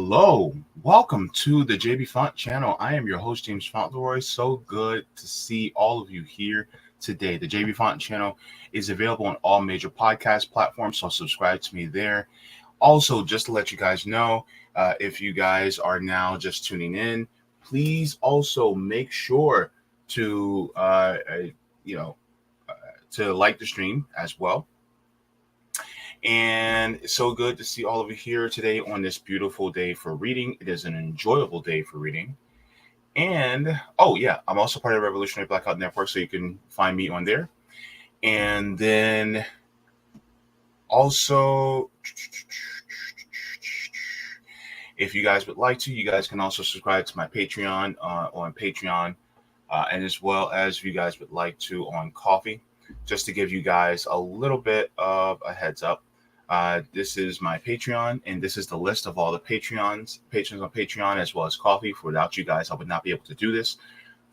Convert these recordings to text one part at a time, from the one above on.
Hello, welcome to the Jaybefaunt channel. I am your host, James Fauntleroy. So good to see all of you here today. The Jaybefaunt channel is available on all major podcast platforms, so subscribe to me there. Also, just to let you guys know, if you guys are now just tuning in, please also make sure to, to like the stream as well. And it's so good to see all of you here today on this beautiful day for reading. It is an enjoyable day for reading. And, oh yeah, I'm also part of the Revolutionary Blackout Network, so you can find me on there. And then also, if you guys would like to, you guys can also subscribe to my Patreon on Patreon, and as well as if you guys would like to on Coffee, just to give you guys a little bit of a heads up. This is my Patreon, and this is the list of all the patrons on Patreon, as well as Coffee. For without you guys, I would not be able to do this.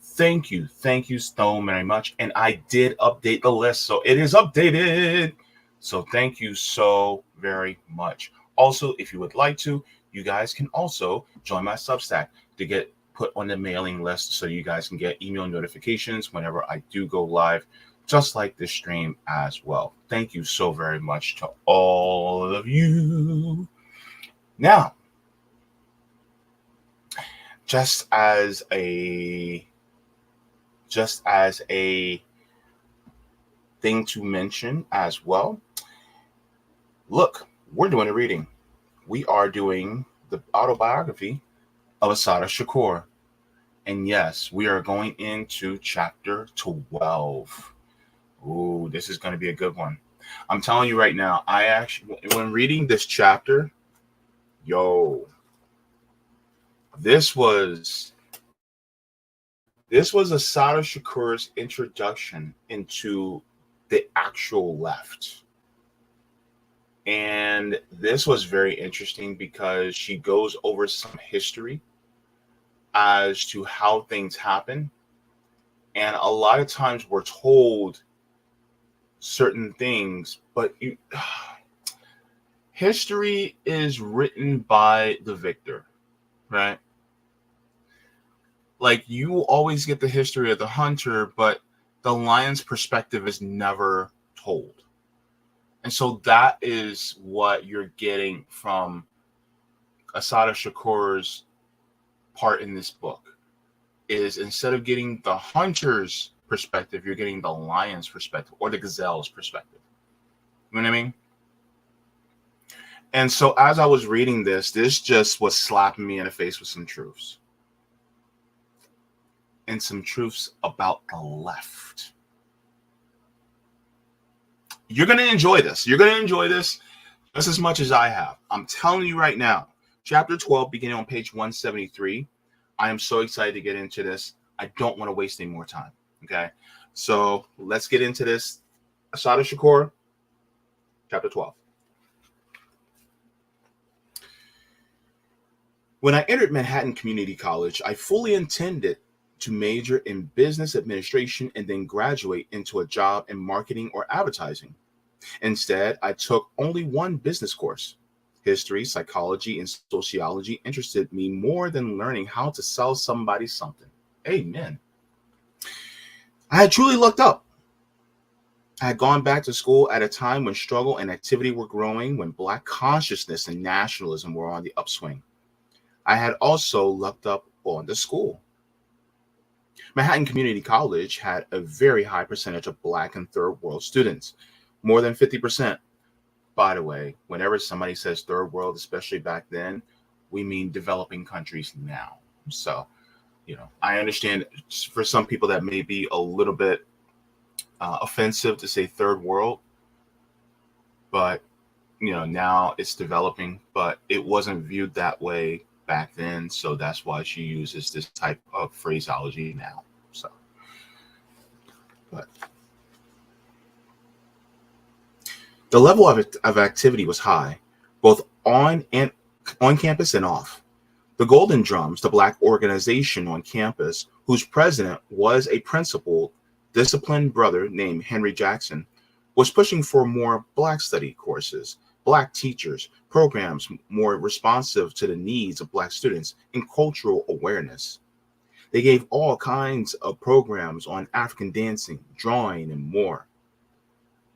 Thank you so very much. And I did update the list, so it is updated. So thank you so very much. Also, if you would like to, you guys can also join my Substack to get put on the mailing list, so you guys can get email notifications whenever I do go live, just like this stream as well. Thank you so very much to all of you. Now, just as a thing to mention as well, look, we're doing a reading. We are doing the Autobiography of Assata Shakur. And yes, we are going into chapter 12. Ooh, this is going to be a good one. I'm telling you right now, when reading this chapter, this was Assata Shakur's introduction into the actual left. And this was very interesting because she goes over some history as to how things happen. And a lot of times we're told certain things, but history is written by the victor, right? Like, you always get the history of the hunter, but the lion's perspective is never told. And so that is what you're getting from Assata Shakur's part in this book, is instead of getting the hunter's perspective, you're getting the lion's perspective, or the gazelle's perspective. You know what I mean? And so as I was reading this just was slapping me in the face with some truths. And some truths about the left. You're going to enjoy this. You're going to enjoy this just as much as I have. I'm telling you right now, chapter 12, beginning on page 173. I am so excited to get into this. I don't want to waste any more time. Okay, so let's get into this. Assata Shakur, chapter 12. When I entered Manhattan Community College, I fully intended to major in business administration and then graduate into a job in marketing or advertising. Instead, I took only one business course. History, psychology, and sociology interested me more than learning how to sell somebody something. Amen. I had truly looked up. I had gone back to school at a time when struggle and activity were growing, when Black consciousness and nationalism were on the upswing. I had also looked up on the school. Manhattan Community College had a very high percentage of Black and third world students, more than 50%. By the way, whenever somebody says third world, especially back then, we mean developing countries now. So, I understand for some people that may be a little bit offensive to say third world, but, now it's developing, but it wasn't viewed that way back then. So that's why she uses this type of phraseology now. So, but the level of activity was high, both on campus and off. The Golden Drums, the Black organization on campus, whose president was a principled, disciplined brother named Henry Jackson, was pushing for more Black study courses, Black teachers, programs more responsive to the needs of Black students, and cultural awareness. They gave all kinds of programs on African dancing, drawing, and more.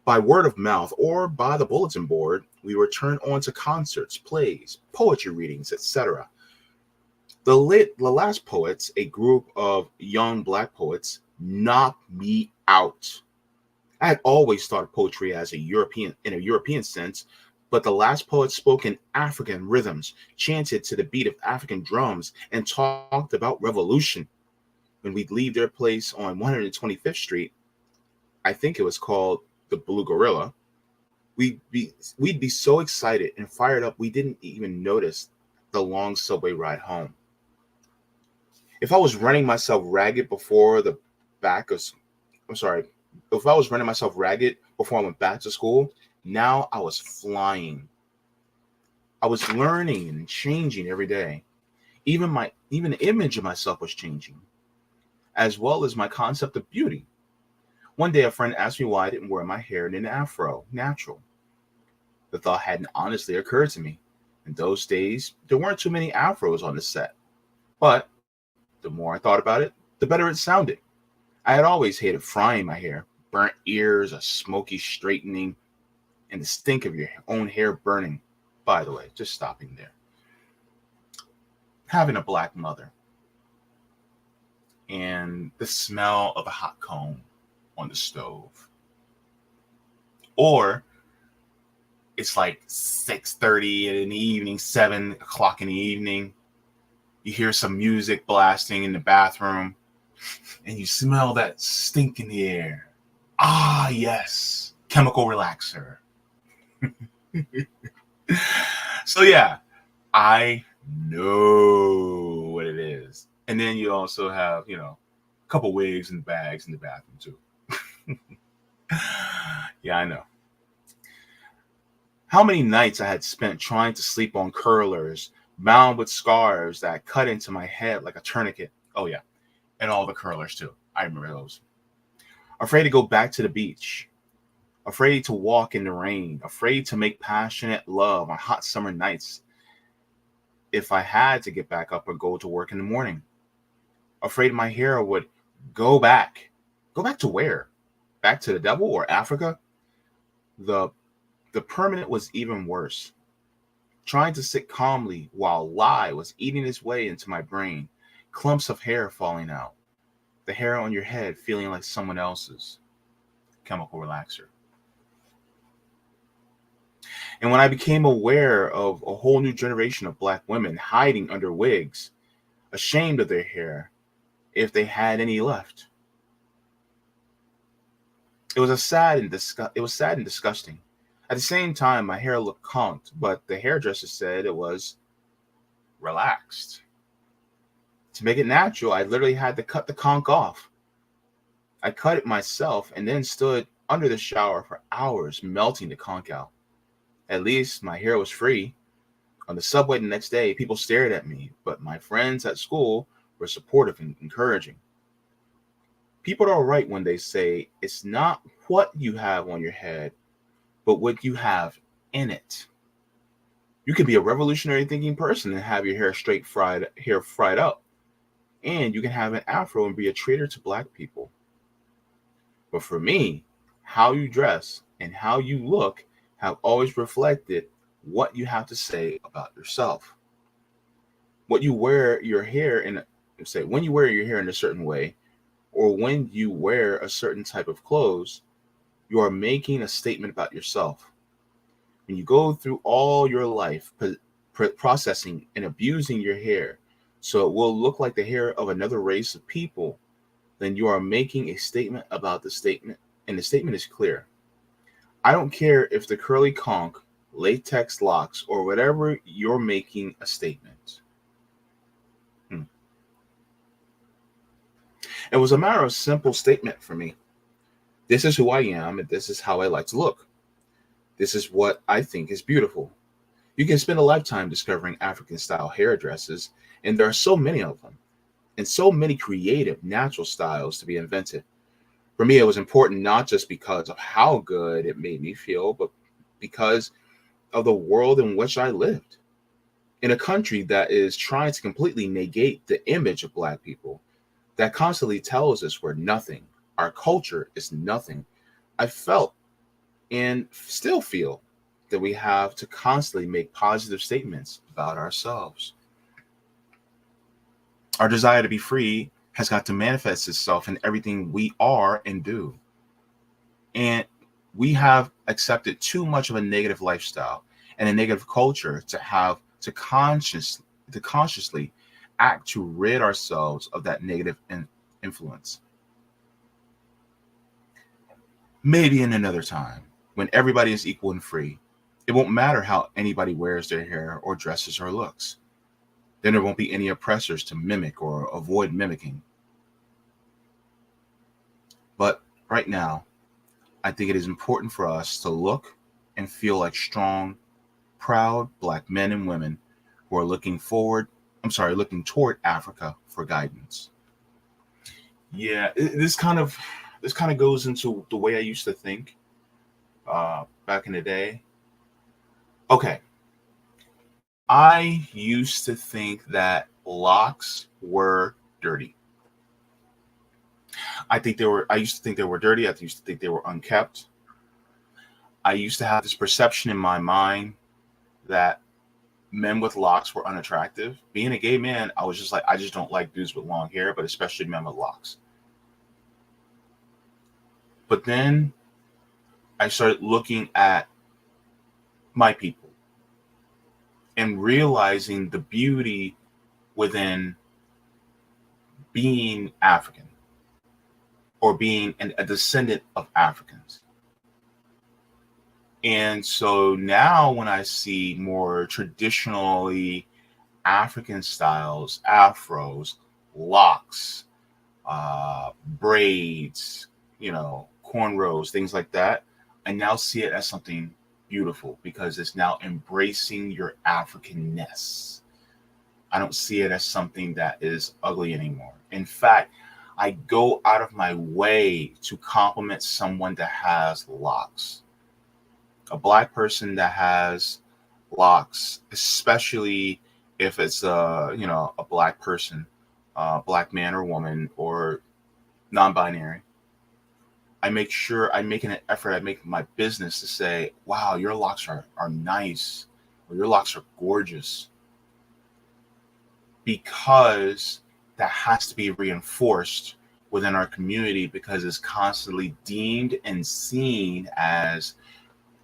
By word of mouth or by the bulletin board, we were turned on to concerts, plays, poetry readings, etc. The Last Poets, a group of young Black poets, knocked me out. I had always thought of poetry as a European sense, but the Last Poets spoke in African rhythms, chanted to the beat of African drums, and talked about revolution. When we'd leave their place on 125th Street, I think it was called the Blue Gorilla, we'd be so excited and fired up we didn't even notice the long subway ride home. If I was running myself ragged before the back of I'm sorry, if I was running myself ragged before I went back to school, now I was flying. I was learning and changing every day. Even the image of myself was changing, as well as my concept of beauty. One day a friend asked me why I didn't wear my hair in an afro, natural. The thought hadn't honestly occurred to me. In those days, there weren't too many afros on the set. But the more I thought about it, the better it sounded. I had always hated frying my hair, burnt ears, a smoky straightening, and the stink of your own hair burning. By the way, just stopping there. Having a Black mother and the smell of a hot comb on the stove. Or it's like 6:30 in the evening, 7 o'clock in the evening. You hear some music blasting in the bathroom and you smell that stink in the air. Ah, yes, chemical relaxer. So yeah, I know what it is. And then you also have, a couple wigs and bags in the bathroom too. Yeah, I know. How many nights I had spent trying to sleep on curlers, bound with scarves that cut into my head like a tourniquet. Oh yeah, and all the curlers too. I remember those. Afraid to go back to the beach. Afraid to walk in the rain. Afraid to make passionate love on hot summer nights if I had to get back up or go to work in the morning. Afraid my hair would go back. Go back to where? Back to the devil or Africa? The permanent was even worse. Trying to sit calmly while lie was eating its way into my brain. Clumps of hair falling out. The hair on your head feeling like someone else's. Chemical relaxer. And when I became aware of a whole new generation of Black women hiding under wigs, ashamed of their hair, if they had any left. It was sad and disgusting. At the same time, my hair looked conked, but the hairdresser said it was relaxed. To make it natural, I literally had to cut the conk off. I cut it myself and then stood under the shower for hours, melting the conk out. At least my hair was free. On the subway the next day, people stared at me, but my friends at school were supportive and encouraging. People are right when they say it's not what you have on your head, but what you have in it. You can be a revolutionary thinking person and have your hair fried up. And you can have an afro and be a traitor to Black people. But for me, how you dress and how you look have always reflected what you have to say about yourself. What you wear your hair in, when you wear your hair in a certain way, or when you wear a certain type of clothes, you are making a statement about yourself. When you go through all your life processing and abusing your hair so it will look like the hair of another race of people, then you are making a statement about the statement, and the statement is clear. I don't care if the curly conk, latex locks, or whatever, you're making a statement. It was a matter of simple statement for me. This is who I am, and this is how I like to look. This is what I think is beautiful. You can spend a lifetime discovering African-style hairdresses, and there are so many of them, and so many creative, natural styles to be invented. For me, it was important not just because of how good it made me feel, but because of the world in which I lived. In a country that is trying to completely negate the image of Black people, that constantly tells us we're nothing, our culture is nothing, I felt and still feel that we have to constantly make positive statements about ourselves. Our desire to be free has got to manifest itself in everything we are and do. And we have accepted too much of a negative lifestyle and a negative culture to have to consciously act to rid ourselves of that negative influence. Maybe in another time, when everybody is equal and free, it won't matter how anybody wears their hair or dresses or looks. Then there won't be any oppressors to mimic or avoid mimicking. But right now, I think it is important for us to look and feel like strong, proud Black men and women who are looking toward Africa for guidance. Yeah, this kind of goes into the way I used to think back in the day. Okay, I used to think that locks were dirty. I used to think they were dirty. I used to think they were unkept. I used to have this perception in my mind that men with locks were unattractive. Being a gay man, I was just like, I just don't like dudes with long hair, but especially men with locks. But then I started looking at my people and realizing the beauty within being African or being a descendant of Africans. And so now when I see more traditionally African styles, afros, locks, braids, cornrows, things like that, I now see it as something beautiful because it's now embracing your Africanness. I don't see it as something that is ugly anymore. In fact, I go out of my way to compliment someone that has locks. A Black person that has locks, especially if it's a Black person, Black man or woman or non-binary. I make sure I make an effort, I make my business to say, wow, your locks are nice, or your locks are gorgeous. Because that has to be reinforced within our community because it's constantly deemed and seen as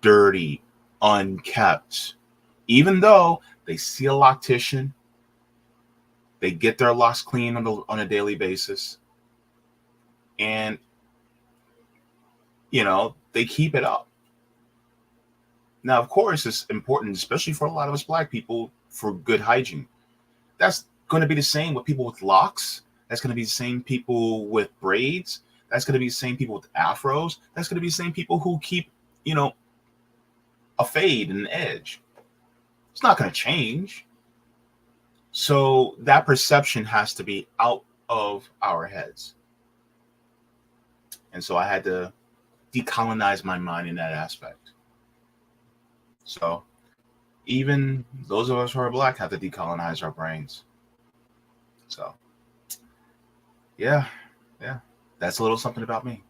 dirty, unkept. Even though they see a loctician, they get their locks clean on a daily basis, and they keep it up. Now, of course, it's important, especially for a lot of us Black people, for good hygiene. That's going to be the same with people with locks. That's going to be the same people with braids. That's going to be the same people with afros. That's going to be the same people who keep, a fade and an edge. It's not going to change. So that perception has to be out of our heads. And so I had to decolonize my mind in that aspect. So even those of us who are Black have to decolonize our brains. So yeah, that's a little something about me.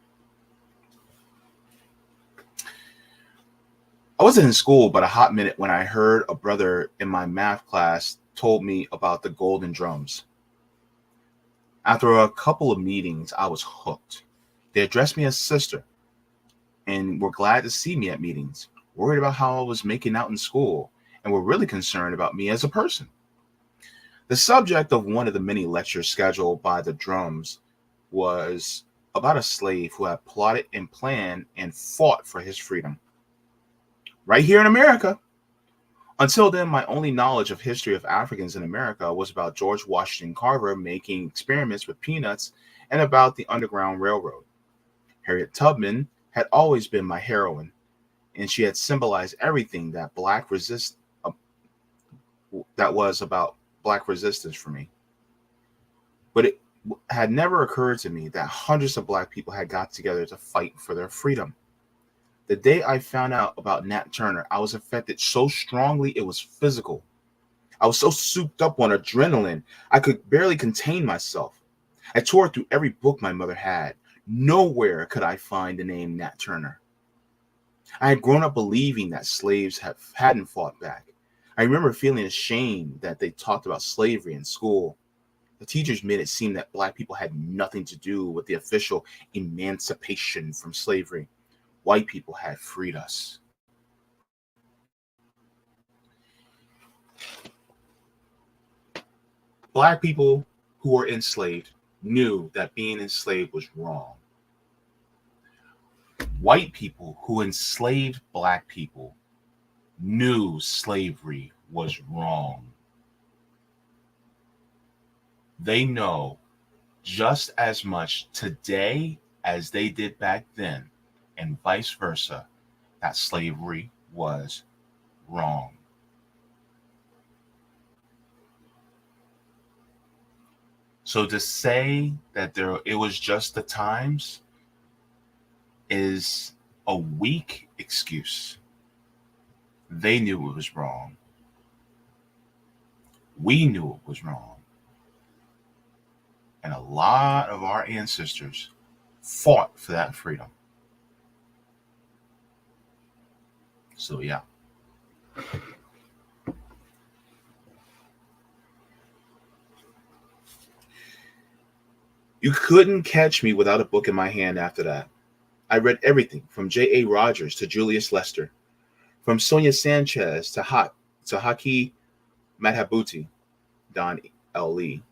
I wasn't in school but a hot minute when I heard a brother in my math class told me about the golden drums. After a couple of meetings, I was hooked. They addressed me as sister and were glad to see me at meetings, worried about how I was making out in school, and were really concerned about me as a person. The subject of one of the many lectures scheduled by the drums was about a slave who had plotted and planned and fought for his freedom. Right here in America. Until then, my only knowledge of history of Africans in America was about George Washington Carver making experiments with peanuts and about the Underground Railroad. Harriet Tubman had always been my heroine, and she had symbolized everything that that was about Black resistance for me. But it had never occurred to me that hundreds of Black people had got together to fight for their freedom. The day I found out about Nat Turner, I was affected so strongly it was physical. I was so souped up on adrenaline, I could barely contain myself. I tore through every book my mother had. Nowhere could I find the name Nat Turner. I had grown up believing that slaves hadn't fought back. I remember feeling ashamed that they talked about slavery in school. The teachers made it seem that black people had nothing to do with the official emancipation from slavery. White people had freed us. Black people who were enslaved knew that being enslaved was wrong. White people who enslaved black people knew slavery was wrong. They know just as much today as they did back then, and vice versa, that slavery was wrong. So to say that it was just the times is a weak excuse. They knew it was wrong. We knew it was wrong. And a lot of our ancestors fought for that freedom. So yeah. You couldn't catch me without a book in my hand after that. I read everything from J.A. Rogers to Julius Lester, from Sonia Sanchez to Haki Madhabuti, Don L. Lee.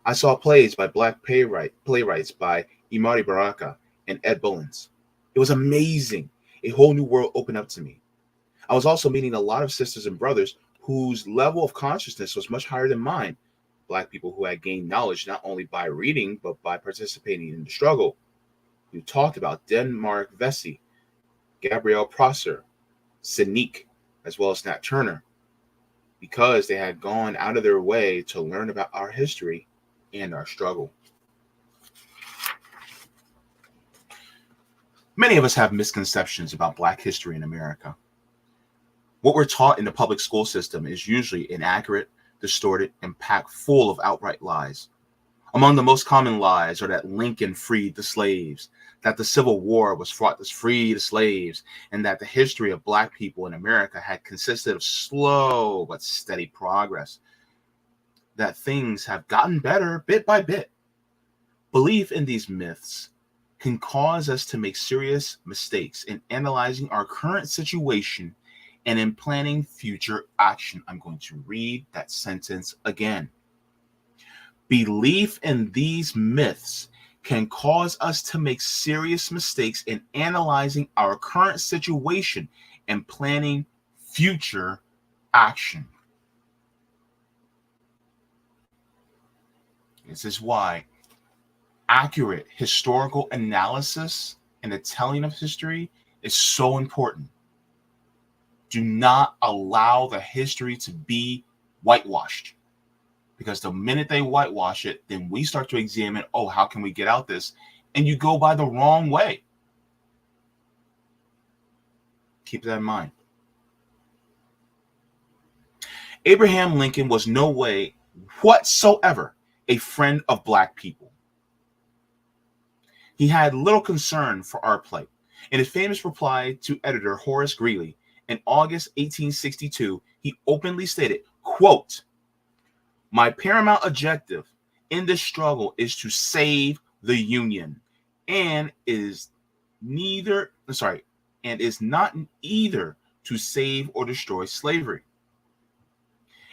I saw plays by black playwrights by Imari Baraka and Ed Bullins. It was amazing. A whole new world opened up to me. I was also meeting a lot of sisters and brothers whose level of consciousness was much higher than mine. Black people who had gained knowledge not only by reading, but by participating in the struggle. We talked about Denmark Vesey, Gabrielle Prosser, Sinique, as well as Nat Turner, because they had gone out of their way to learn about our history and our struggle. Many of us have misconceptions about Black history in America. What we're taught in the public school system is usually inaccurate, distorted, and packed full of outright lies. Among the most common lies are that Lincoln freed the slaves, that the Civil War was fought to free the slaves, and that the history of Black people in America had consisted of slow but steady progress, that things have gotten better bit by bit. Belief in these myths can cause us to make serious mistakes in analyzing our current situation and in planning future action. I'm going to read that sentence again. Belief in these myths can cause us to make serious mistakes in analyzing our current situation and planning future action. This is why accurate historical analysis and the telling of history is so important. Do not allow the history to be whitewashed, because the minute they whitewash it, then we start to examine, oh, how can we get out this? And you go by the wrong way. Keep that in mind. Abraham Lincoln was no way whatsoever a friend of Black people. He had little concern for our plight. In his famous reply to editor Horace Greeley in August 1862, he openly stated, quote, "My paramount objective in this struggle is to save the Union, and is not either to save or destroy slavery.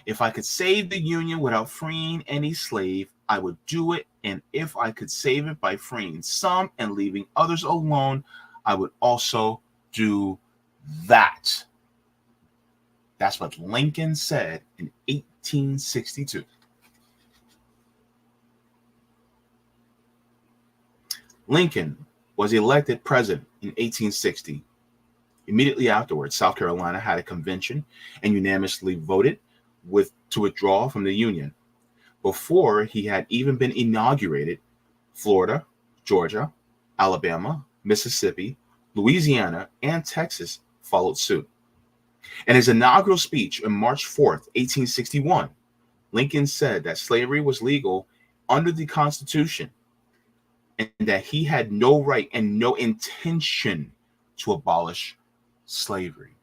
If I could save the Union without freeing any slave, I would do it. And if I could save it by freeing some and leaving others alone, I would also do that." That's what Lincoln said in 1862. Lincoln was elected president in 1860. Immediately afterwards, South Carolina had a convention and unanimously voted to withdraw from the Union. Before he had even been inaugurated, Florida, Georgia, Alabama, Mississippi, Louisiana, and Texas followed suit. In his inaugural speech on March 4th, 1861, Lincoln said that slavery was legal under the Constitution and that he had no right and no intention to abolish slavery.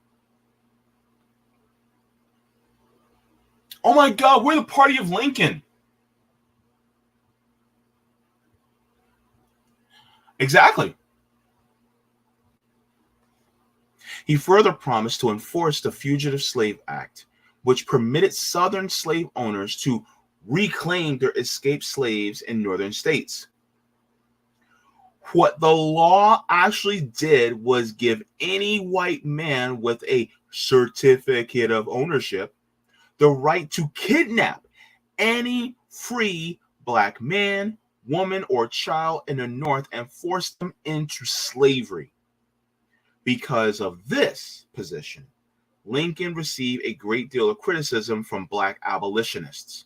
Oh my God, we're the party of Lincoln. Exactly. He further promised to enforce the Fugitive Slave Act, which permitted Southern slave owners to reclaim their escaped slaves in northern states. What the law actually did was give any white man with a certificate of ownership the right to kidnap any free black man, woman, or child in the North and force them into slavery. Because of this position, Lincoln received a great deal of criticism from black abolitionists.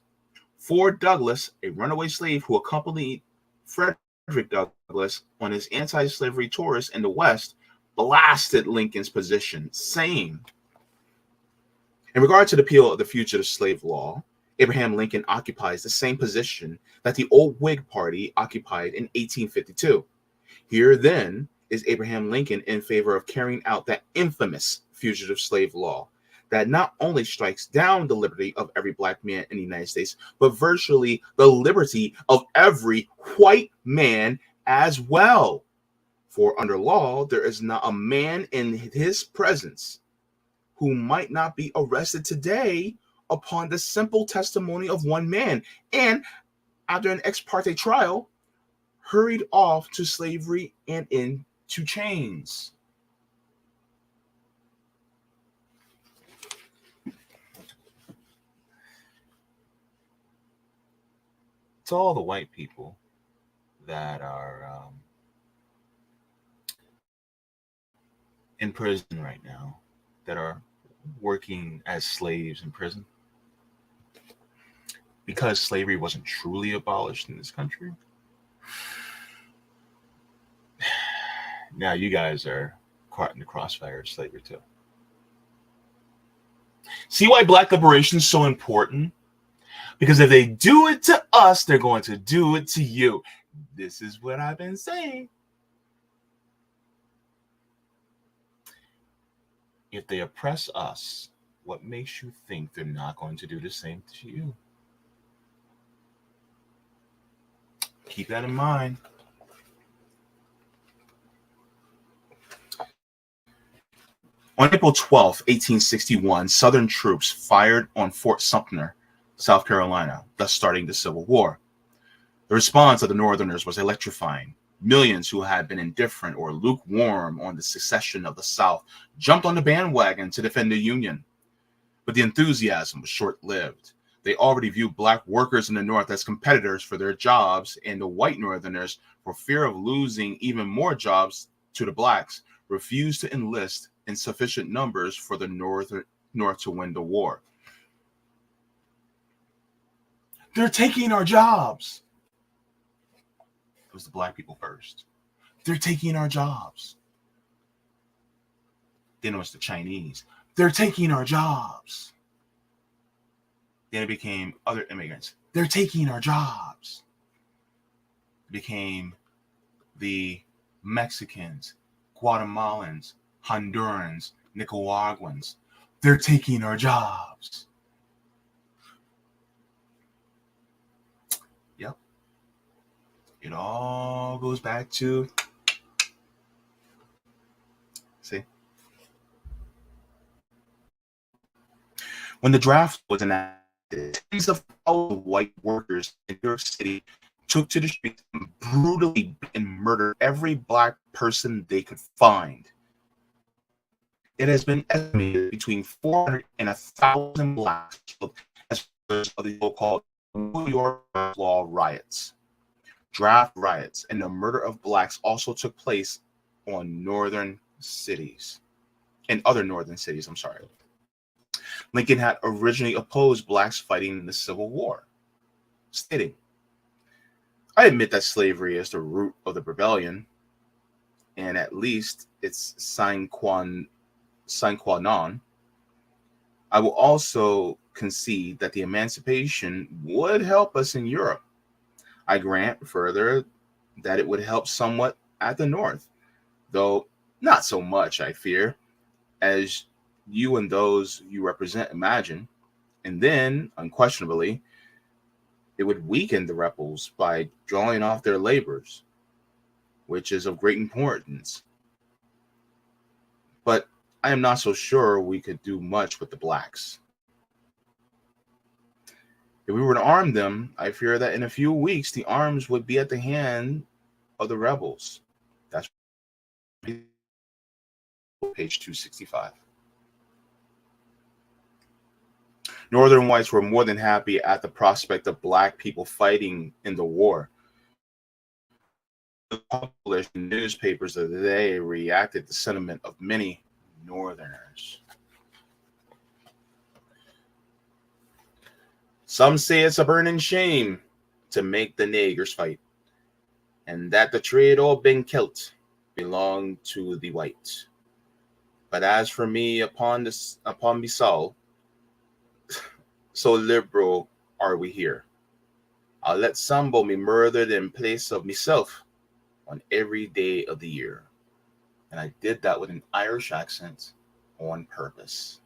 Ford Douglass, a runaway slave who accompanied Frederick Douglass on his anti-slavery tours in the West, blasted Lincoln's position, saying, in regard to the appeal of the fugitive slave law, Abraham Lincoln occupies the same position that the old Whig Party occupied in 1852. Here, then, is Abraham Lincoln in favor of carrying out that infamous fugitive slave law that not only strikes down the liberty of every black man in the United States, but virtually the liberty of every white man as well. For under law, there is not a man in his presence who might not be arrested today upon the simple testimony of one man, and after an ex parte trial, hurried off to slavery and into chains. To all the white people that are in prison right now, that are working as slaves in prison, because slavery wasn't truly abolished in this country, now you guys are caught in the crossfire of slavery too. See why black liberation is so important? Because if they do it to us, they're going to do it to you. This is what I've been saying. If they oppress us, what makes you think they're not going to do the same to you? Keep that in mind. On April 12th, 1861, Southern troops fired on Fort Sumter, South Carolina, thus starting the Civil War. The response of the Northerners was electrifying. Millions who had been indifferent or lukewarm on the secession of the South jumped on the bandwagon to defend the Union. But the enthusiasm was short-lived. They already viewed black workers in the North as competitors for their jobs, and the white Northerners, for fear of losing even more jobs to the blacks, refused to enlist in sufficient numbers for the North to win the war. They're taking our jobs. It was the black people first. They're taking our jobs. Then it was the Chinese. They're taking our jobs. Then it became other immigrants. They're taking our jobs. It became the Mexicans, Guatemalans, Hondurans, Nicaraguans. They're taking our jobs. Yep. It all goes back to, see, when the draft was enacted, tens of thousands of white workers in New York City took to the streets and brutally and murdered every black person they could find. It has been estimated between 400 and 1,000 blacks as result of the so-called New York law riots. Draft riots and the murder of blacks also took place on northern cities, in other northern cities, Lincoln had originally opposed blacks fighting in the Civil War, stating, I admit that slavery is the root of the rebellion, and at least it's sine qua non, I will also concede that the emancipation would help us in Europe. I grant further that it would help somewhat at the North, though not so much, I fear, as you and those you represent imagine. And then, unquestionably, it would weaken the rebels by drawing off their labors, which is of great importance. But I am not so sure we could do much with the blacks. If we were to arm them, I fear that in a few weeks the arms would be at the hand of the rebels. That's page 265. Northern whites were more than happy at the prospect of black people fighting in the war. The published newspapers of the day reacted to the sentiment of many Northerners. Some say it's a burning shame to make the niggers fight, and that the trade all been kilt belong to the white. But as for me, upon me soul, so liberal are we here. I'll let Sambo me murdered in place of myself on every day of the year. And I did that with an Irish accent on purpose.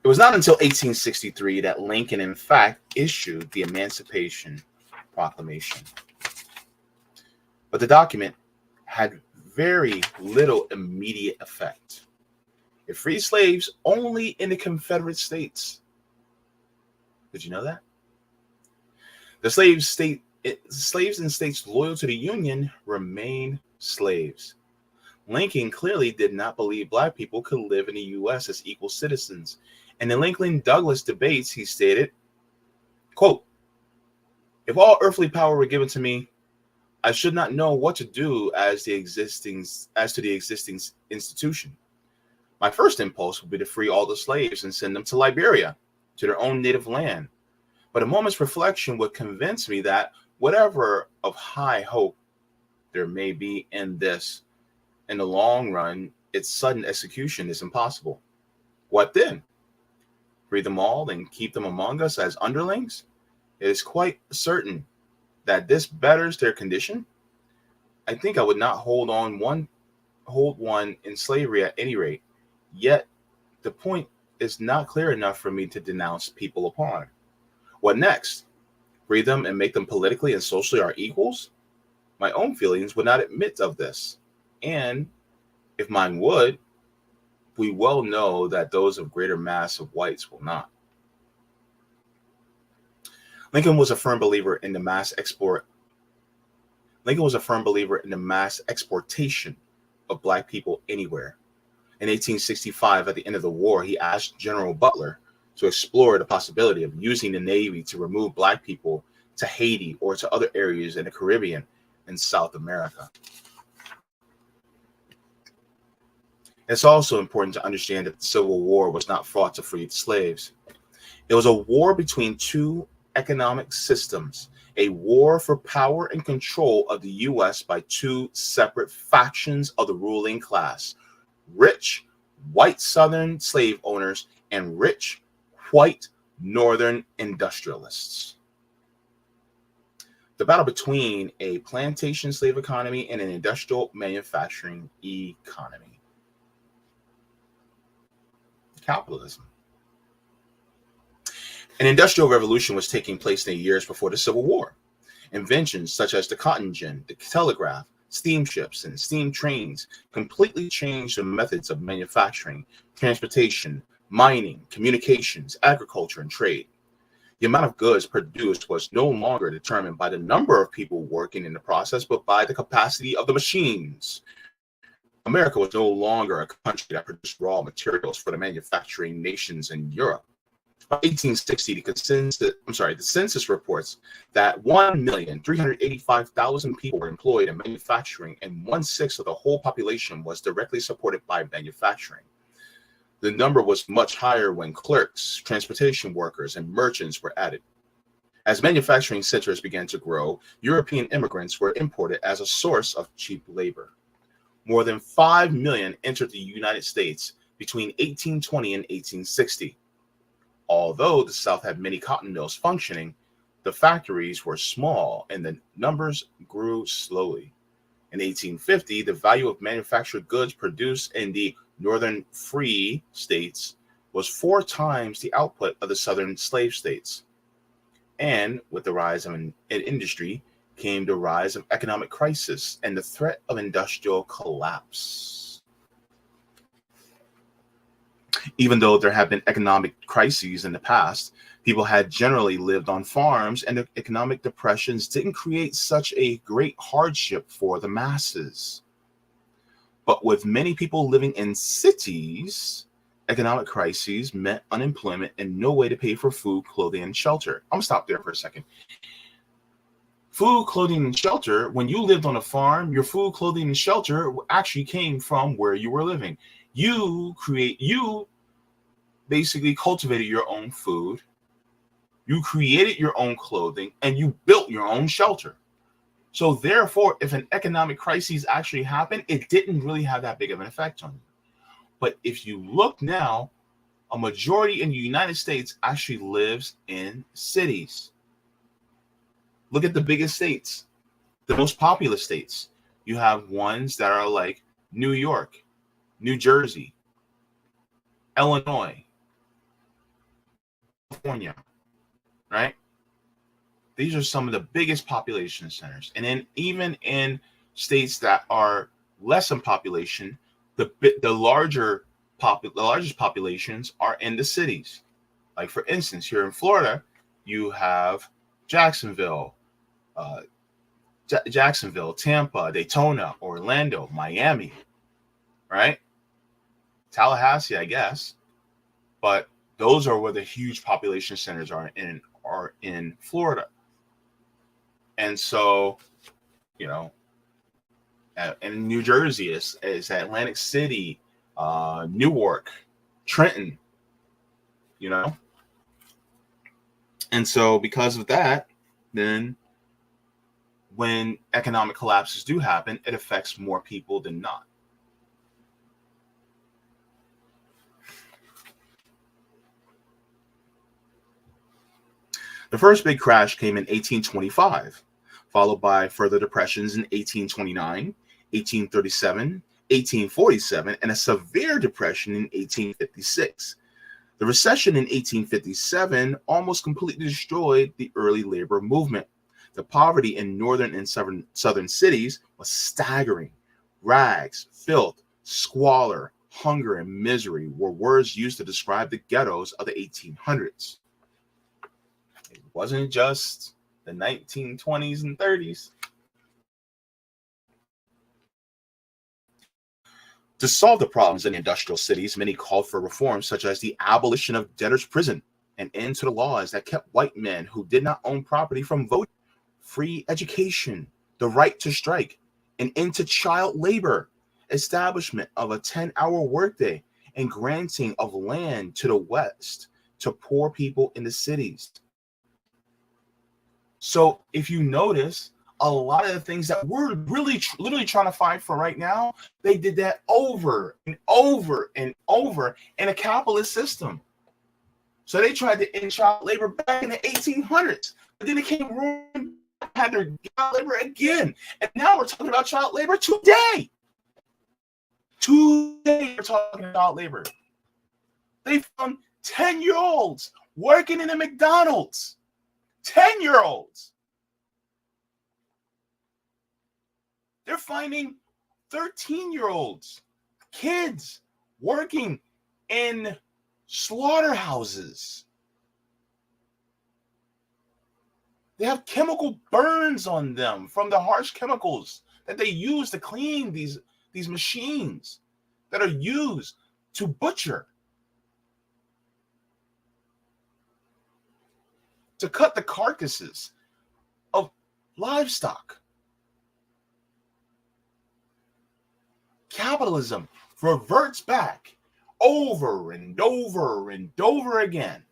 It was not until 1863 that Lincoln, in fact, issued the Emancipation Proclamation. But the document had very little immediate effect. It freed slaves only in the Confederate States. Did you know that? The slaves in states loyal to the Union remained slaves. Lincoln clearly did not believe black people could live in the U.S. as equal citizens. In the Lincoln-Douglas debates, he stated, quote, "If all earthly power were given to me, I should not know what to do as to the existing institution. My first impulse would be to free all the slaves and send them to Liberia, to their own native land. But a moment's reflection would convince me that whatever of high hope there may be in this, in the long run, its sudden execution is impossible. What then? Free them all and keep them among us as underlings? It is quite certain that this betters their condition. I think I would not hold one in slavery at any rate. Yet the point is not clear enough for me to denounce people upon. What next? Free them and make them politically and socially our equals? My own feelings would not admit of this. And if mine would, we well know that those of greater mass of whites will not." Lincoln was a firm believer in the mass exportation of black people anywhere. In 1865, at the end of the war, he asked General Butler to explore the possibility of using the Navy to remove black people to Haiti or to other areas in the Caribbean and South America. It's also important to understand that the Civil War was not fought to free the slaves. It was a war between two economic systems, a war for power and control of the U.S. by two separate factions of the ruling class: rich white Southern slave owners and rich white Northern industrialists. The battle between a plantation slave economy and an industrial manufacturing economy. Capitalism. An industrial revolution was taking place in the years before the Civil War. Inventions such as the cotton gin, the telegraph, steamships, and steam trains completely changed the methods of manufacturing, transportation, mining, communications, agriculture, and trade. The amount of goods produced was no longer determined by the number of people working in the process, but by the capacity of the machines. America was no longer a country that produced raw materials for the manufacturing nations in Europe. By 1860, the census reports that 1,385,000 people were employed in manufacturing, and 1/6 of the whole population was directly supported by manufacturing. The number was much higher when clerks, transportation workers, and merchants were added. As manufacturing centers began to grow, European immigrants were imported as a source of cheap labor. More than 5 million entered the United States between 1820 and 1860. Although the South had many cotton mills functioning, the factories were small and the numbers grew slowly. In 1850, the value of manufactured goods produced in the northern free states was 4 times the output of the southern slave states. And with the rise of an industry came the rise of economic crisis and the threat of industrial collapse. Even though there have been economic crises in the past, people had generally lived on farms, and the economic depressions didn't create such a great hardship for the masses. But with many people living in cities, economic crises meant unemployment and no way to pay for food, clothing, and shelter. I'm gonna stop there for a second. Food, clothing, and shelter, when you lived on a farm, your food, clothing, and shelter actually came from where you were living. You basically cultivated your own food, you created your own clothing, and you built your own shelter. So therefore, if an economic crisis actually happened, it didn't really have that big of an effect on you. But if you look now, a majority in the United States actually lives in cities. Look at the biggest states, the most populous states. You have ones that are like New York, New Jersey, Illinois, California, right? These are some of the biggest population centers. And then even in states that are less in population, the largest populations are in the cities. Like for instance, here in Florida, you have Jacksonville, Tampa, Daytona, Orlando, Miami, right? Tallahassee, I guess. But those are where the huge population centers are in Florida. And so, you know, and New Jersey is Atlantic City, Newark, Trenton, you know. And so because of that, then when economic collapses do happen, it affects more people than not. The first big crash came in 1825, followed by further depressions in 1829, 1837, 1847, and a severe depression in 1856. The recession in 1857 almost completely destroyed the early labor movement. The poverty in northern and southern cities was staggering. Rags, filth, squalor, hunger, and misery were words used to describe the ghettos of the 1800s. It wasn't just the 1920s and 30s. To solve the problems in the industrial cities, many called for reforms such as the abolition of debtor's prison, an end to the laws that kept white men who did not own property from voting, free education, the right to strike, an end to child labor, establishment of a 10-hour workday, and granting of land to the West to poor people in the cities. So if you notice, a lot of the things that we're really literally trying to fight for right now, they did that over and over and over in a capitalist system. So they tried to end child labor back in the 1800s, but then it came roaring, had their child labor again, and now we're talking about child labor today. Today we're talking about labor. They found 10-year-olds working in a McDonald's. 10-year-olds. They're finding 13-year-olds, kids working in slaughterhouses. They have chemical burns on them from the harsh chemicals that they use to clean these machines that are used to butcher, to cut the carcasses of livestock. Capitalism reverts back over and over and over again.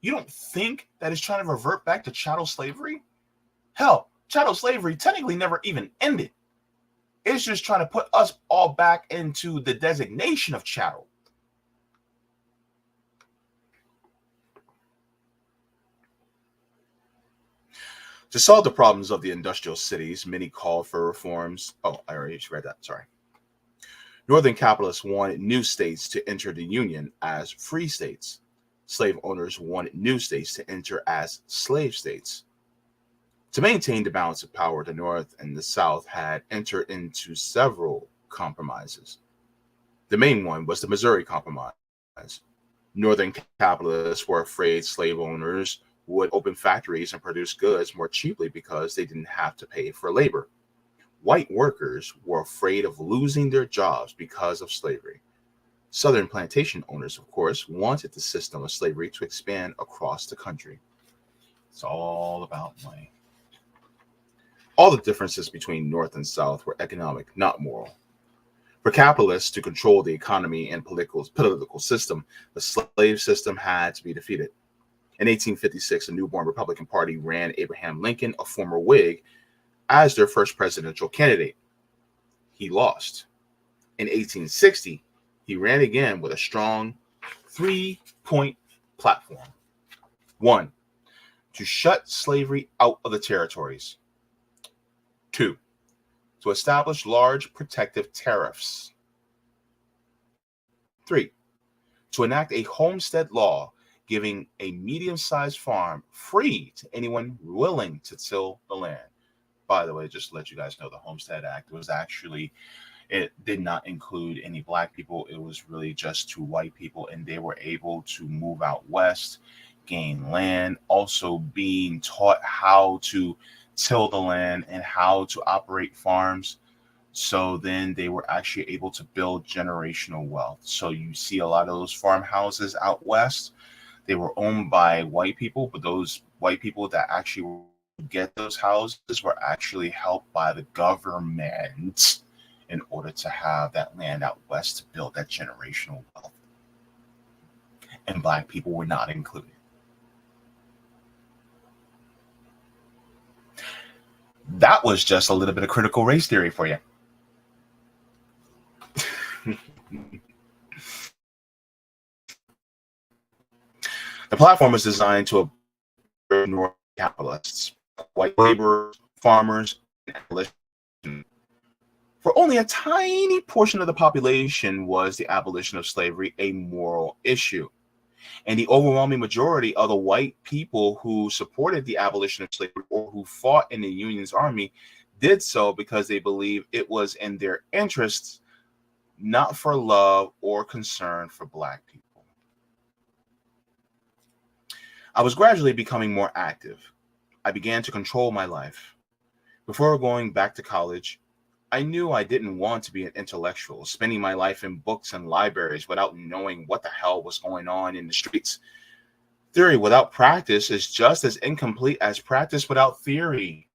You don't think that it's trying to revert back to chattel slavery? Hell, chattel slavery technically never even ended. It's just trying to put us all back into the designation of chattel. To solve the problems of the industrial cities, many called for reforms. Oh, I already read that. Sorry. Northern capitalists wanted new states to enter the Union as free states. Slave owners wanted new states to enter as slave states. To maintain the balance of power, the North and the South had entered into several compromises. The main one was the Missouri Compromise. Northern capitalists were afraid slave owners would open factories and produce goods more cheaply because they didn't have to pay for labor. White workers were afraid of losing their jobs because of slavery. Southern plantation owners, of course, wanted the system of slavery to expand across the country. It's all about money. All the differences between North and South were economic, not moral. For capitalists to control the economy and political system, the slave system had to be defeated. In 1856, a newborn Republican Party ran Abraham Lincoln, a former Whig, as their first presidential candidate. He lost. In 1860, he ran again with a strong 3-point platform. 1. To shut slavery out of the territories. 2. To establish large protective tariffs. 3. To enact a homestead law giving a medium-sized farm free to anyone willing to till the land. By the way, just to let you guys know, the Homestead Act was actually, it did not include any black people. It was really just to white people, and they were able to move out west, gain land, also being taught how to till the land and how to operate farms. So then they were actually able to build generational wealth. So you see a lot of those farmhouses out west, they were owned by white people, but those white people that actually get those houses were actually helped by the government in order to have that land out west to build that generational wealth. And black people were not included. That was just a little bit of critical race theory for you. The platform was designed to ignore capitalists, white laborers, farmers, and abolition. For only a tiny portion of the population was the abolition of slavery a moral issue. And the overwhelming majority of the white people who supported the abolition of slavery or who fought in the Union's army did so because they believed it was in their interests, not for love or concern for black people. I was gradually becoming more active. I began to control my life. Before going back to college, I knew I didn't want to be an intellectual, spending my life in books and libraries without knowing what the hell was going on in the streets. Theory without practice is just as incomplete as practice without theory.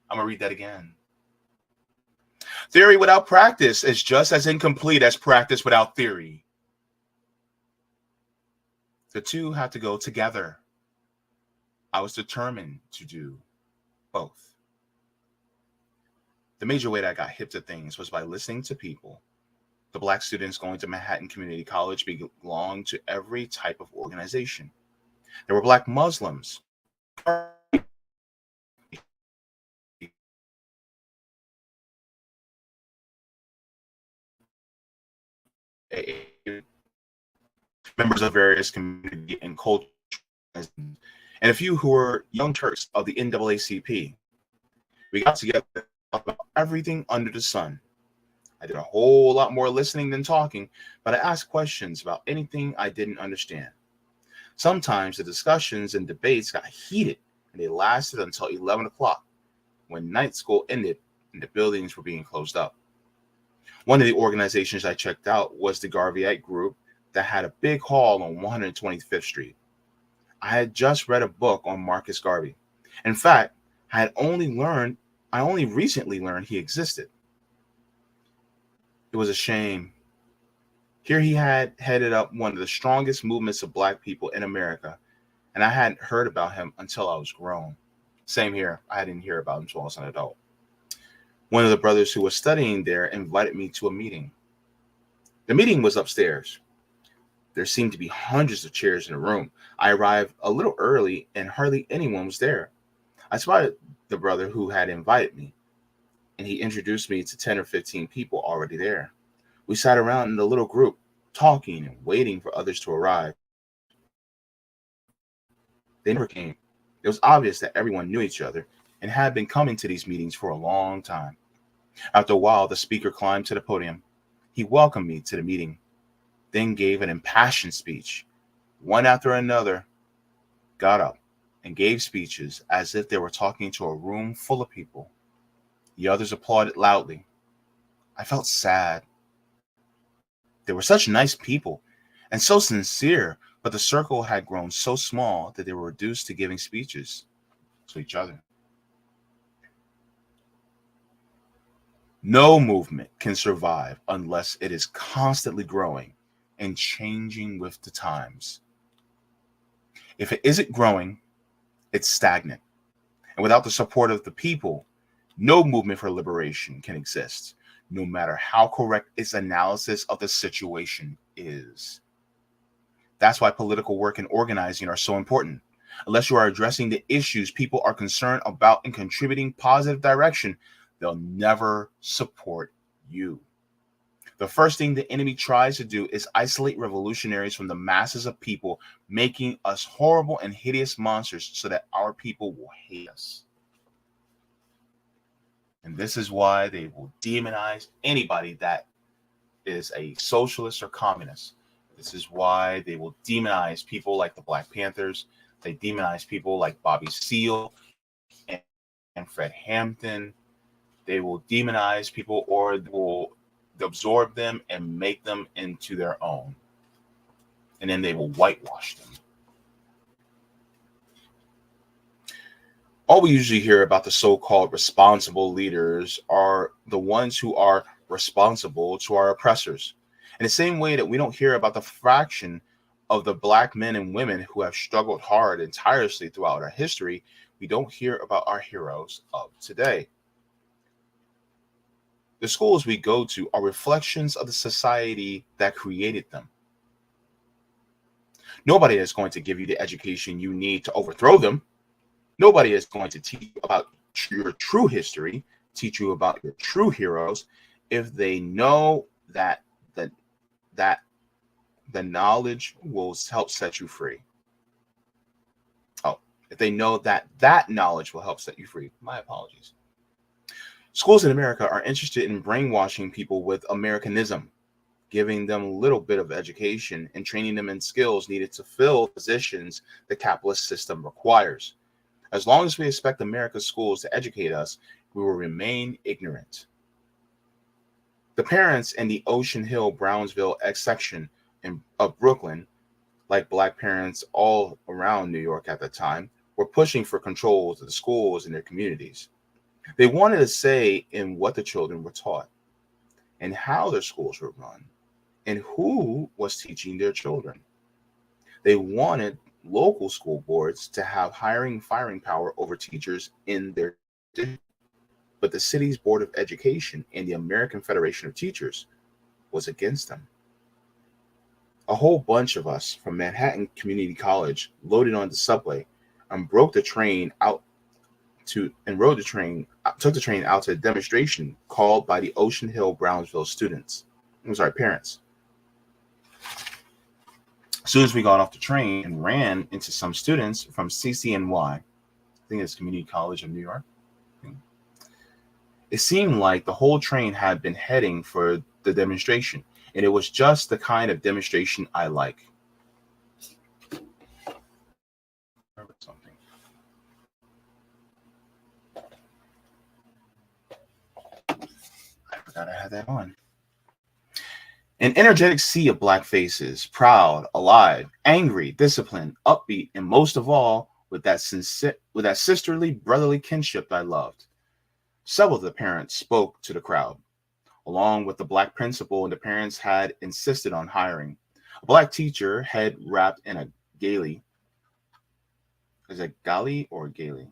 I'm going to read that again. Theory without practice is just as incomplete as practice without theory. The two have to go together. I was determined to do both. The major way that I got hip to things was by listening to people. The black students going to Manhattan Community College belonged to every type of organization. There were black Muslims, members of various community and culture, and a few who were young Turks of the NAACP. We got together about everything under the sun. I did a whole lot more listening than talking, but I asked questions about anything I didn't understand. Sometimes the discussions and debates got heated, and they lasted until 11 o'clock, when night school ended and the buildings were being closed up. One of the organizations I checked out was the Garveyite group that had a big hall on 125th Street. I had just read a book on Marcus Garvey. In fact, I only recently learned he existed. It was a shame. Here he had headed up one of the strongest movements of Black people in America, and I hadn't heard about him until I was grown. Same here, I didn't hear about him until I was an adult. One of the brothers who was studying there invited me to a meeting. The meeting was upstairs. There seemed to be hundreds of chairs in the room. I arrived a little early and hardly anyone was there. I spotted the brother who had invited me, and he introduced me to 10 or 15 people already there. We sat around in a little group, talking and waiting for others to arrive. They never came. It was obvious that everyone knew each other and had been coming to these meetings for a long time. After a while, the speaker climbed to the podium. He welcomed me to the meeting, then gave an impassioned speech. One after another got up and gave speeches as if they were talking to a room full of people. The others applauded loudly. I felt sad. They were such nice people and so sincere, but the circle had grown so small that they were reduced to giving speeches to each other. No movement can survive unless it is constantly growing and changing with the times. If it isn't growing, it's stagnant. And without the support of the people, no movement for liberation can exist, no matter how correct its analysis of the situation is. That's why political work and organizing are so important. Unless you are addressing the issues people are concerned about and contributing positive direction, they'll never support you. The first thing the enemy tries to do is isolate revolutionaries from the masses of people, making us horrible and hideous monsters so that our people will hate us. And this is why they will demonize anybody that is a socialist or communist. This is why they will demonize people like the Black Panthers. They demonize people like Bobby Seale and Fred Hampton. They will demonize people, or they will absorb them and make them into their own. And then they will whitewash them. All we usually hear about the so-called responsible leaders are the ones who are responsible to our oppressors. In the same way that we don't hear about the fraction of the Black men and women who have struggled hard and tirelessly throughout our history, we don't hear about our heroes of today. The schools we go to are reflections of the society that created them. Nobody is going to give you the education you need to overthrow them. Nobody is going to teach you about your true history, teach you about your true heroes, if they know that the knowledge will help set you free. Oh, if they know that knowledge will help set you free. My apologies. Schools in America are interested in brainwashing people with Americanism, giving them a little bit of education and training them in skills needed to fill positions the capitalist system requires. As long as we expect America's schools to educate us, we will remain ignorant. The parents in the Ocean Hill, Brownsville X section of Brooklyn, like Black parents all around New York at the time, were pushing for control of the schools in their communities. They wanted a say in what the children were taught, and how their schools were run, and who was teaching their children. They wanted local school boards to have hiring and firing power over teachers in their district. But the city's Board of Education and the American Federation of Teachers was against them. A whole bunch of us from Manhattan Community College loaded on the subway and took the train out to a demonstration called by the Ocean Hill, Brownsville parents. As soon as we got off the train and ran into some students from CCNY, I think it's Community College of New York, it seemed like the whole train had been heading for the demonstration, and it was just the kind of demonstration I like. Something. I forgot I had that on. An energetic sea of Black faces, proud, alive, angry, disciplined, upbeat, and most of all, with that sisterly, brotherly kinship I loved. Several of the parents spoke to the crowd. along with the black principal and the parents had insisted on hiring. A black teacher, head wrapped in a gaily. Is it gali or gaily?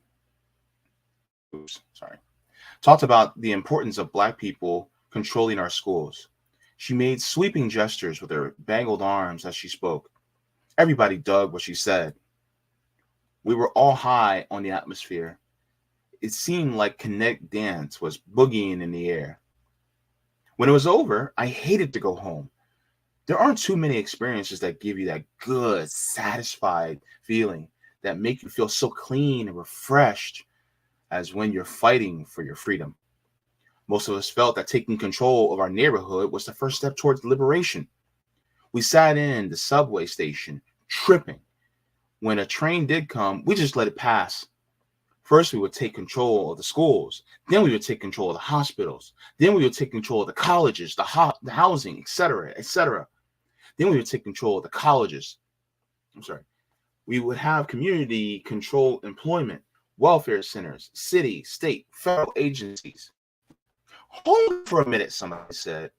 Oops, sorry. Talked about the importance of black people controlling our schools. She made sweeping gestures with her bangled arms as she spoke. Everybody dug what she said. We were all high on the atmosphere. It seemed like Connect Dance was boogieing in the air. When it was over, I hated to go home. There aren't too many experiences that give you that good, satisfied feeling that make you feel so clean and refreshed as when you're fighting for your freedom. Most of us felt that taking control of our neighborhood was the first step towards liberation. We sat in the subway station, tripping. When a train did come, we just let it pass. First, we would take control of the schools. Then we would take control of the hospitals. Then we would take control of the colleges, the housing, etc., etc. Then we would take control of the colleges. We would have community control employment, welfare centers, city, state, federal agencies. Hold on for a minute, somebody said.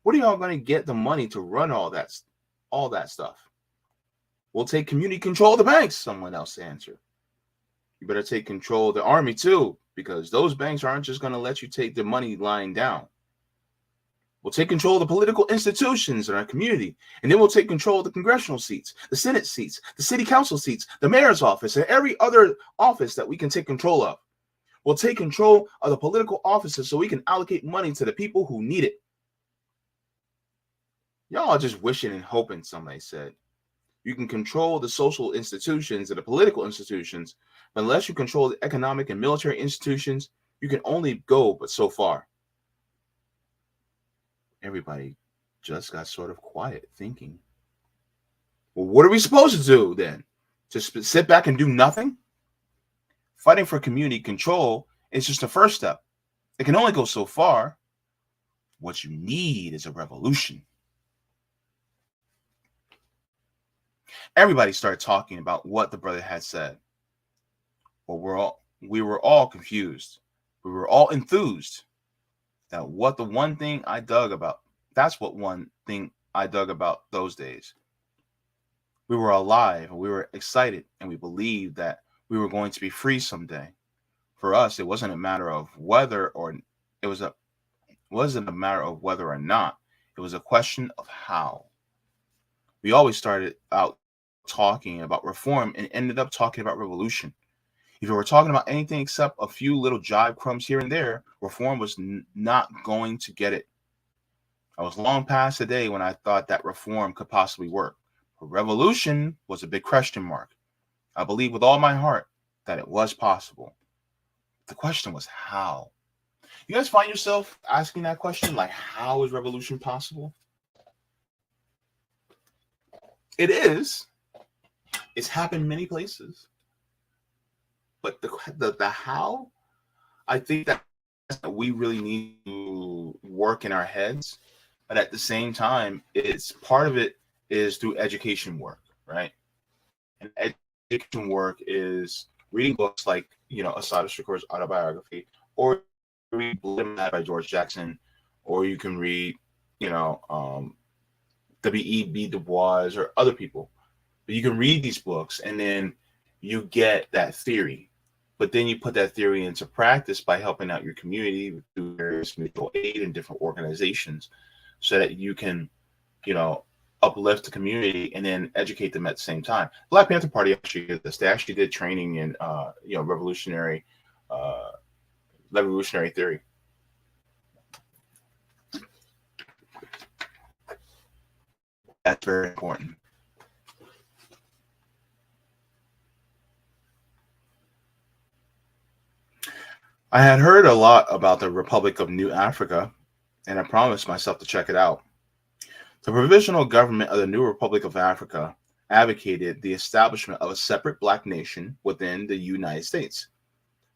What are y'all going to get the money to run all that stuff? We'll take community control of the banks, someone else answered. You better take control of the army too, because those banks aren't just going to let you take the money lying down. We'll take control of the political institutions in our community, and then we'll take control of the congressional seats, the Senate seats, the city council seats, the mayor's office, and every other office that we can take control of. We'll take control of the political offices so we can allocate money to the people who need it. Y'all are just wishing and hoping, somebody said. You can control the social institutions and the political institutions, but unless you control the economic and military institutions, you can only go but so far. Everybody just got sort of quiet, thinking, well, what are we supposed to do then? Just sit back and do nothing? Fighting for community control is just the first step. It can only go so far. What you need is a revolution. Everybody started talking about what the brother had said. Well, we were all confused. We were all enthused. That's what one thing I dug about those days. We were alive and we were excited and we believed that we were going to be free someday. For us, it wasn't a matter of whether or not. It was a question of how. We always started out talking about reform and ended up talking about revolution. If you were talking about anything except a few little jive crumbs here and there, reform was not going to get it. I was long past the day when I thought that reform could possibly work. But revolution was a big question mark. I believe with all my heart that it was possible. The question was how. You guys find yourself asking that question, like, how is revolution possible? It is. It's happened many places. But the how, I think that we really need to work in our heads. But at the same time, it's part of it is through education work, right? And education work is reading books like, Assata Shakur's Autobiography, or read Blood and Mad by George Jackson, or you can read, W.E.B. Du Bois or other people. But you can read these books and then you get that theory. But then you put that theory into practice by helping out your community through various mutual aid and different organizations so that you can, uplift the community and then educate them at the same time. Black Panther Party actually did this. They actually did training in, revolutionary theory. That's very important. I had heard a lot about the Republic of New Africa, and I promised myself to check it out. The provisional government of the new Republic of Africa advocated the establishment of a separate black nation within the United States,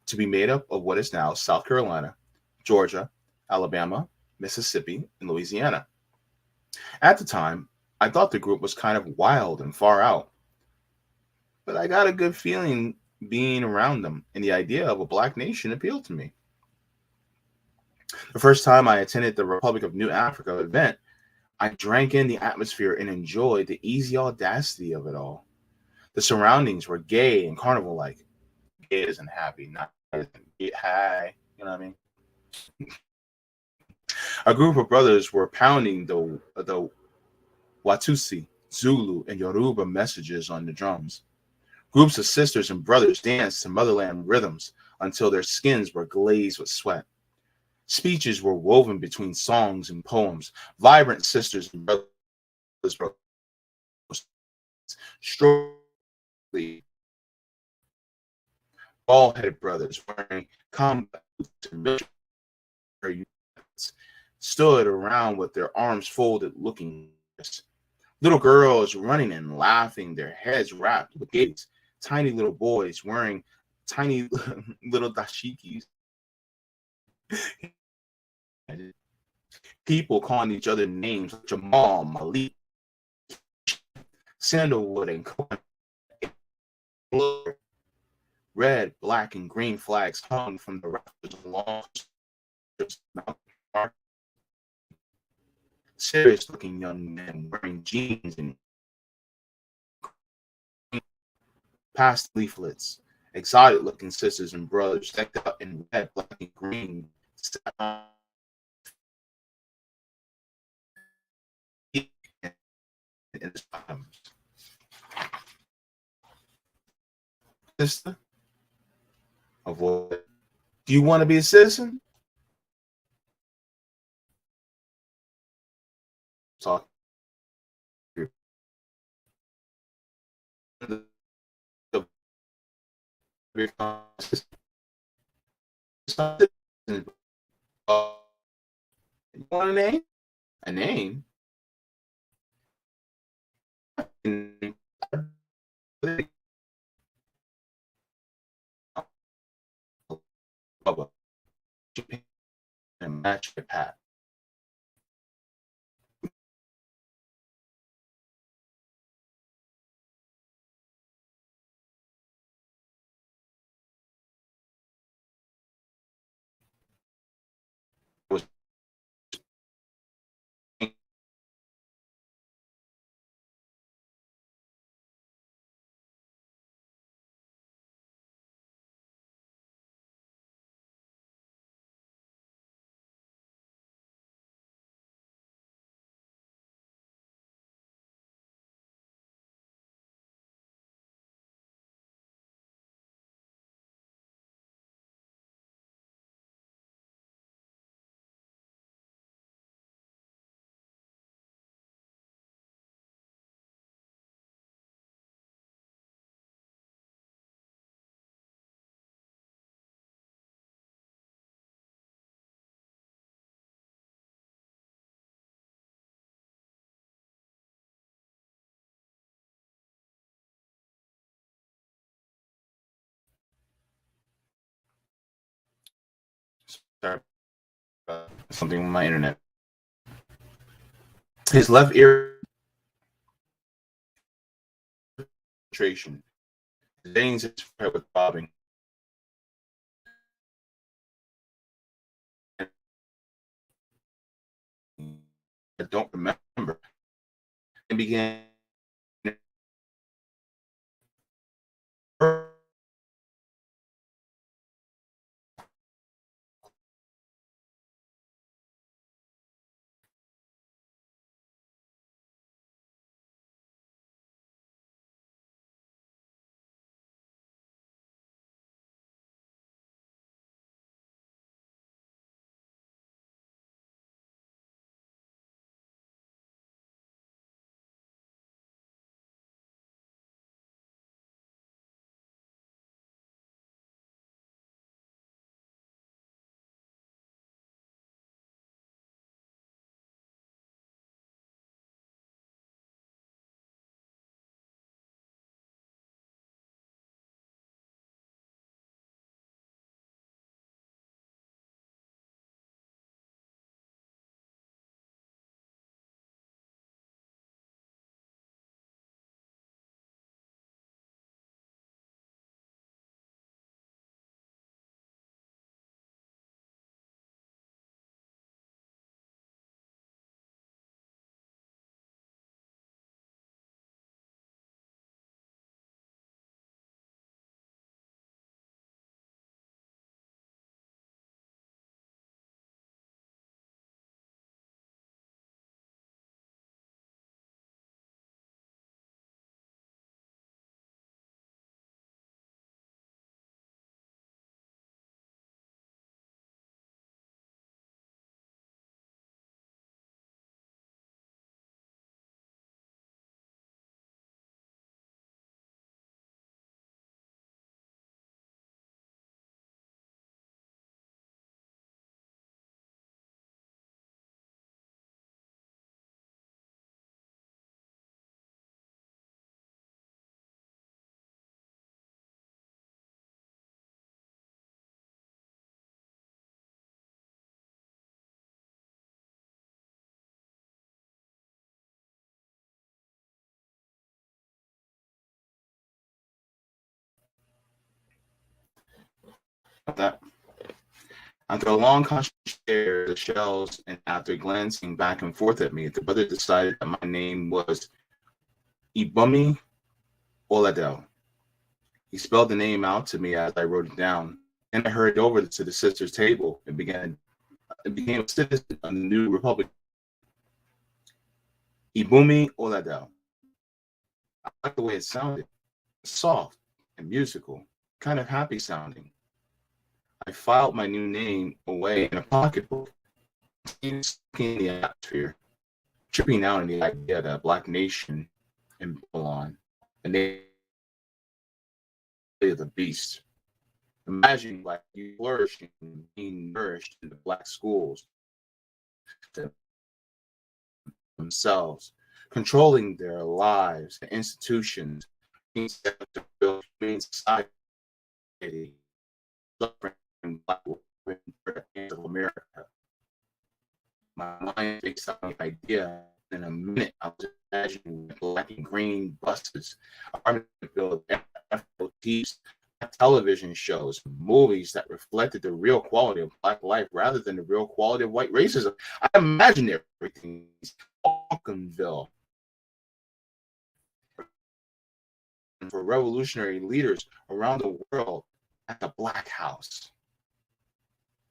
to be made up of what is now South Carolina, Georgia, Alabama, Mississippi, and Louisiana. At the time, I thought the group was kind of wild and far out, but I got a good feeling being around them, and the idea of a black nation appealed to me. The first time I attended the Republic of New Africa event, I drank in the atmosphere and enjoyed the easy audacity of it all. The surroundings were gay and carnival like. Gay isn't happy, not get high. You know what I mean? A group of brothers were pounding the Watusi, Zulu, and Yoruba messages on the drums. Groups of sisters and brothers danced to motherland rhythms until their skins were glazed with sweat. Speeches were woven between songs and poems. Vibrant sisters and brothers wrote strongly. Bald-headed brothers wearing combat boots and military uniforms stood around with their arms folded, looking. Little girls running and laughing, their heads wrapped with gates. Tiny little boys wearing tiny little dashikis. People calling each other names like Jamal, Malik, Sandalwood, and coconut. Red, black, and green flags hung from the rafters along serious-looking young men wearing jeans and past leaflets. Exotic-looking sisters and brothers decked out in red, black, and green. Sister, avoid. Do you want to be a citizen? Talk. You want a name? A name? And match your pat. Sorry, something with my internet. His left ear concentration. His veins is spread with throbbing. I don't remember. And began That after a long conscious stare at the shells and after glancing back and forth at me, the brother decided that my name was Ibumi Oladel. He spelled the name out to me as I wrote it down, and I hurried over to the sister's table and became a citizen of the new republic. Ibumi Oladel. I like the way it sounded, soft and musical, kind of happy sounding. I filed my new name away in a pocketbook, in the atmosphere, tripping out in the idea that a black nation in Babylon, a nation of the beast. Imagine black youth flourishing, being nourished in the black schools themselves, controlling their lives and institutions, to build humane society, suffering black women for the hands of America. My mind takes on the idea. In a minute, I was imagining black and green buses, apartment buildings, television shows, movies that reflected the real quality of black life rather than the real quality of white racism. I imagined everything. Falconville for revolutionary leaders around the world at the Black House.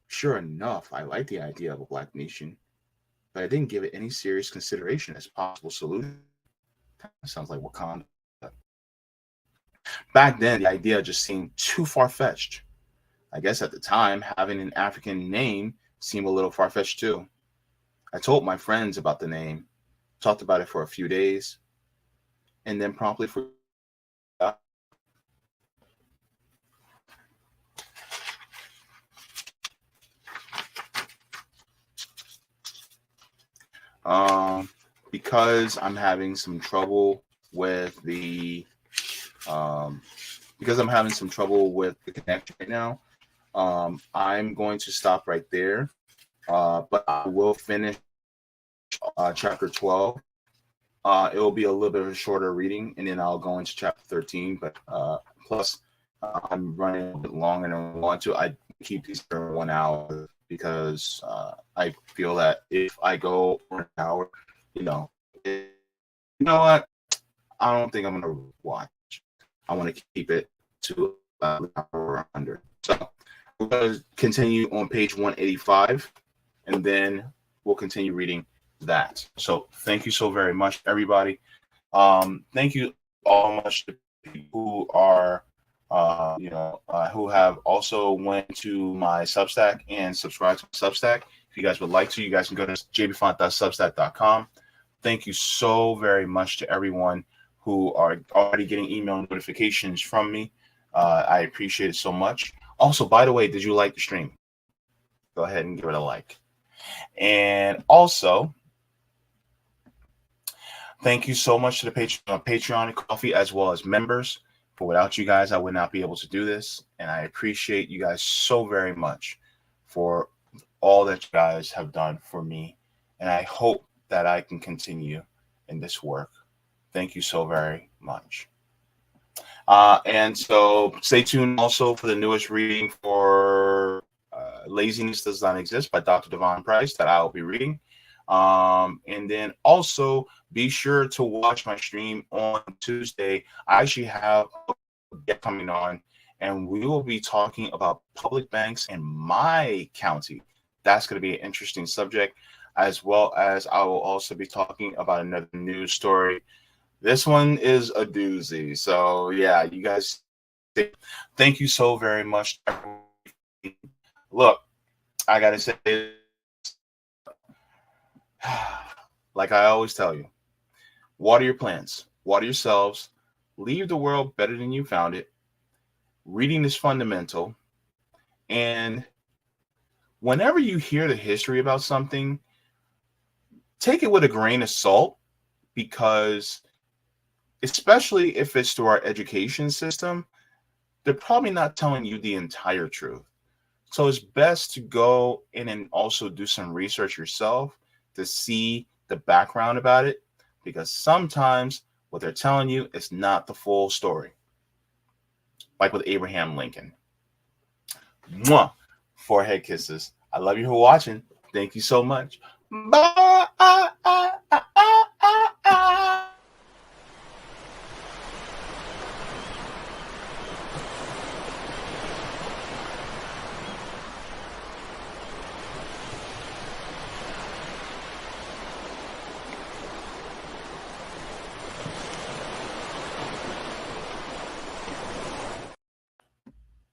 Sure enough, I like the idea of a black nation, but I didn't give it any serious consideration as possible solution. That sounds like Wakanda. Back then, the idea just seemed too far-fetched. I guess at the time, having an African name seemed a little far-fetched too. I told my friends about the name, talked about it for a few days, and then promptly forgot. Because I'm having some trouble with the connection right now. I'm going to stop right there, but I will finish chapter 12. It will be a little bit of a shorter reading, and then I'll go into chapter 13. But plus, I'm running a bit longer than I want to. I keep these for 1 hour because I feel that if I go for an hour, you know what? I don't think I'm going to watch. I want to keep it to an hour or under. So we're going to continue on page 185, and then we'll continue reading that. So thank you so very much, everybody. Thank you all much to people who are, who have also went to my Substack and subscribed to my Substack. If you guys would like to, you guys can go to jaybefaunt.substack.com. Thank you so very much to everyone who are already getting email notifications from me. I appreciate it so much. Also, by the way, did you like the stream? Go ahead and give it a like. And also, thank you so much to the Patreon Coffee as well as members. For without you guys, I would not be able to do this. And I appreciate you guys so very much for all that you guys have done for me. And I hope that I can continue in this work. Thank you so very much. And so stay tuned also for the newest reading for Laziness Does Not Exist by Dr. Devon Price that I'll be reading. And then also be sure to watch my stream on Tuesday. I actually have a guest coming on, and we will be talking about public banks in my county. That's going to be an interesting subject, as well as I will also be talking about another news story. This one is a doozy. So yeah, you guys, thank you so very much. Look, I got to say, like I always tell you, water your plants, water yourselves, leave the world better than you found it. Reading is fundamental. And whenever you hear the history about something, take it with a grain of salt, because especially if it's through our education system, they're probably not telling you the entire truth. So it's best to go in and also do some research yourself to see the background about it, because sometimes what they're telling you is not the full story. Like with Abraham Lincoln. Mwah. Forehead kisses. I love you for watching. Thank you so much. Bye.